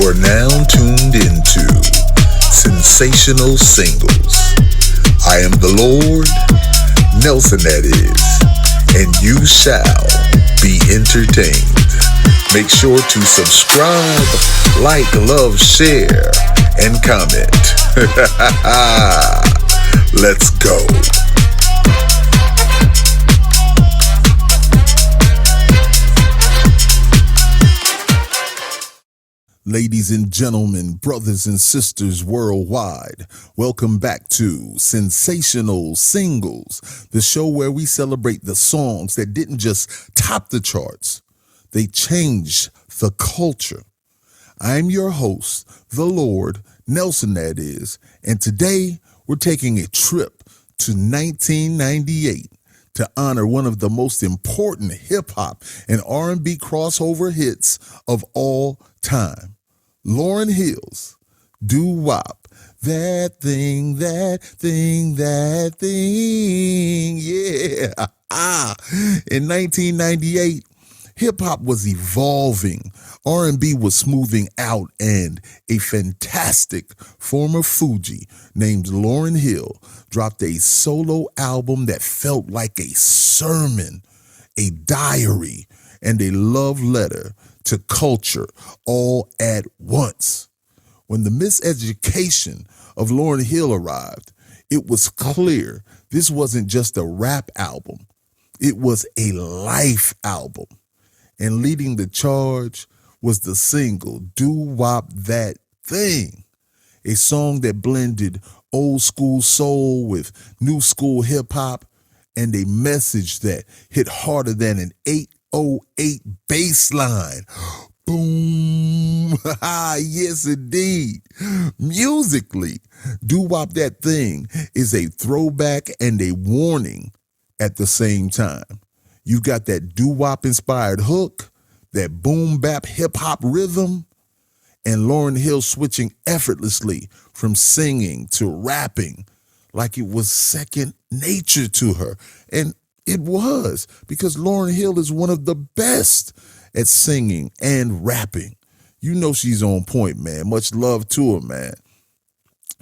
are now tuned into Sensational Singles. I am the Lord, Nelson that is, and you shall be entertained. Make sure to subscribe, like, love, share, and comment. Let's go. Ladies and gentlemen, brothers and sisters worldwide, welcome back to Sensational Singles, the show where we celebrate the songs that didn't just top the charts, they changed the culture. I'm your host, the Lord, Nelson that is, and today we're taking a trip to 1998 to honor one of the most important hip-hop and R&B crossover hits of all time. Lauryn Hill's Doo-Wop, that thing, yeah. In 1998, hip-hop was evolving, R&B was smoothing out, and a fantastic former Fuji named Lauryn Hill dropped a solo album that felt like a sermon, a diary, and a love letter to culture all at once. When the miseducation of Lauryn Hill arrived, it was clear this wasn't just a rap album. It was a life album. And leading the charge was the single Doo-Wop That Thing, a song that blended old school soul with new school hip hop and a message that hit harder than an 808 bass line. Boom. Yes, indeed. Musically, Doo-Wop That Thing is a throwback and a warning at the same time. You've got that doo-wop inspired hook, that boom bap hip hop rhythm, and Lauryn Hill switching effortlessly from singing to rapping like it was second nature to her. And it was, because Lauryn Hill is one of the best at singing and rapping. You know she's on point, man. Much love to her, man.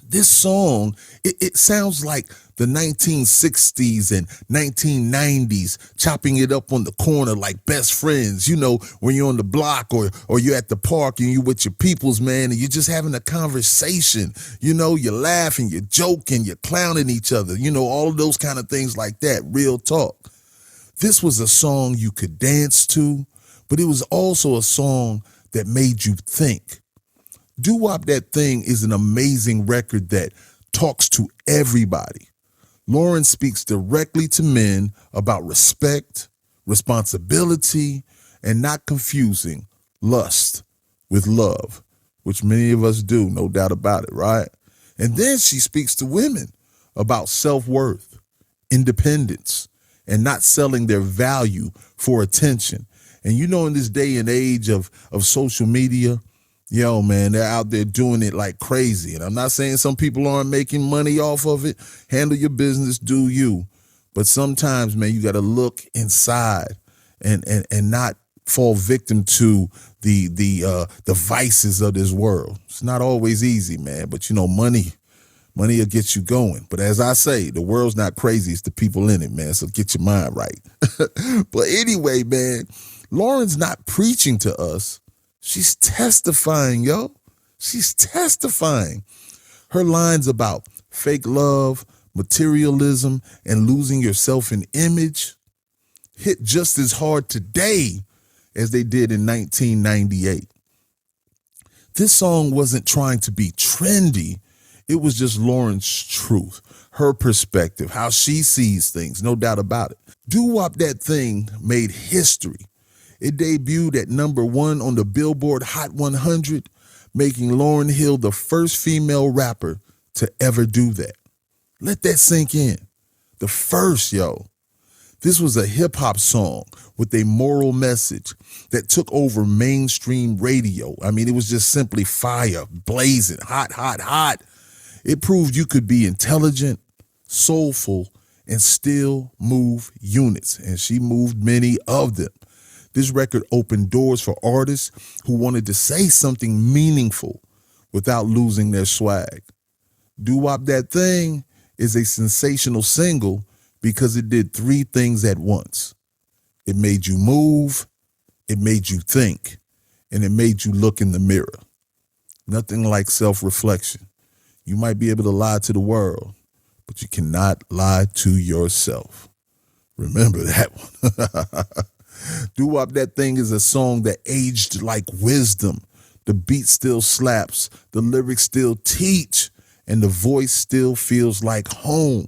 This song, it sounds like the 1960s and 1990s, chopping it up on the corner like best friends, you know, when you're on the block or you're at the park and you're with your peoples, man, and you're just having a conversation, you know, you're laughing, you're joking, you're clowning each other, you know, all of those kind of things like that, real talk. This was a song you could dance to, but it was also a song that made you think. Doo-Wop That Thing is an amazing record that talks to everybody. Lauryn speaks directly to men about respect, responsibility, and not confusing lust with love, which many of us do, no doubt about it, right? And then she speaks to women about self-worth, independence, and not selling their value for attention. And you know, in this day and age of social media, yo, man, they're out there doing it like crazy. And I'm not saying some people aren't making money off of it. Handle your business, do you. But sometimes, man, you got to look inside and not fall victim to the vices of this world. It's not always easy, man. But, you know, money will get you going. But as I say, the world's not crazy. It's the people in it, man. So get your mind right. But anyway, man, Lauryn's not preaching to us. She's testifying, yo. She's testifying. Her lines about fake love, materialism, and losing yourself in image hit just as hard today as they did in 1998. This song wasn't trying to be trendy. It was just Lauryn's truth, her perspective, how she sees things, no doubt about it. Doo-Wop That Thing made history. It debuted at #1 on the BILLBOARD Hot 100, making Lauryn Hill the first female rapper to ever do that. Let that sink in. The first, yo. This was a hip-hop song with a moral message that took over mainstream radio. I mean, it was just simply fire, blazing, hot, hot, hot. It proved you could be intelligent, soulful, and still move units. And she moved many of them. This record opened doors for artists who wanted to say something meaningful without losing their swag. Doo-Wop That Thing is a sensational single because it did three things at once. It made you move, it made you think, and it made you look in the mirror. Nothing like self-reflection. You might be able to lie to the world, but you cannot lie to yourself. Remember that one. Doo-Wop That Thing is a song that aged like wisdom. The beat still slaps, the lyrics still teach, and the voice still feels like home.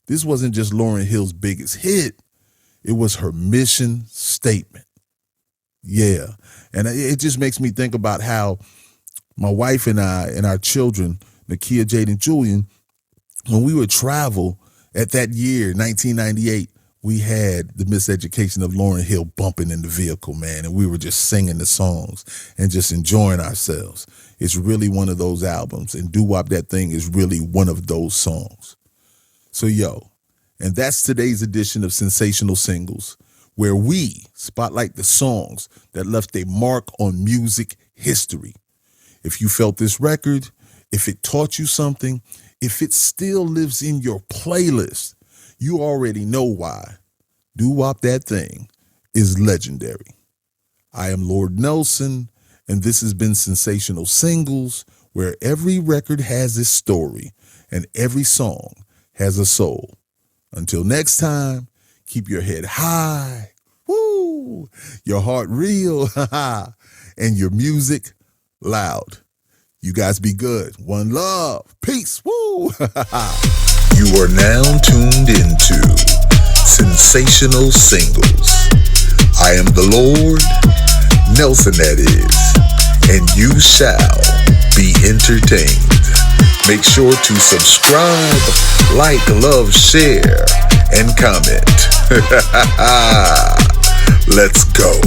This wasn't just Lauryn Hill's biggest hit. It was her mission statement. Yeah. And it just makes me think about how my wife and I and our children, Nakia, Jade, and Julian, when we would travel at that year, 1998, we had the Miseducation of Lauryn Hill bumping in the vehicle, man, and we were just singing the songs and just enjoying ourselves. It's really one of those albums, and Doo-Wop That Thing is really one of those songs. So, and that's today's edition of Sensational Singles, where we spotlight the songs that left a mark on music history. If you felt this record, if it taught you something, if it still lives in your playlist, you already know why. Doo-Wop That Thing is legendary. I am Lord Nelson, and this has been Sensational Singles, where every record has its story and every song has a soul. Until next time, keep your head high, woo, your heart real, and your music loud. You guys be good. One love. Peace. Woo. You are now tuned into Sensational Singles. I am the Lord, Nelson that is, and you shall be entertained. Make sure to subscribe, like, love, share, and comment. Let's go.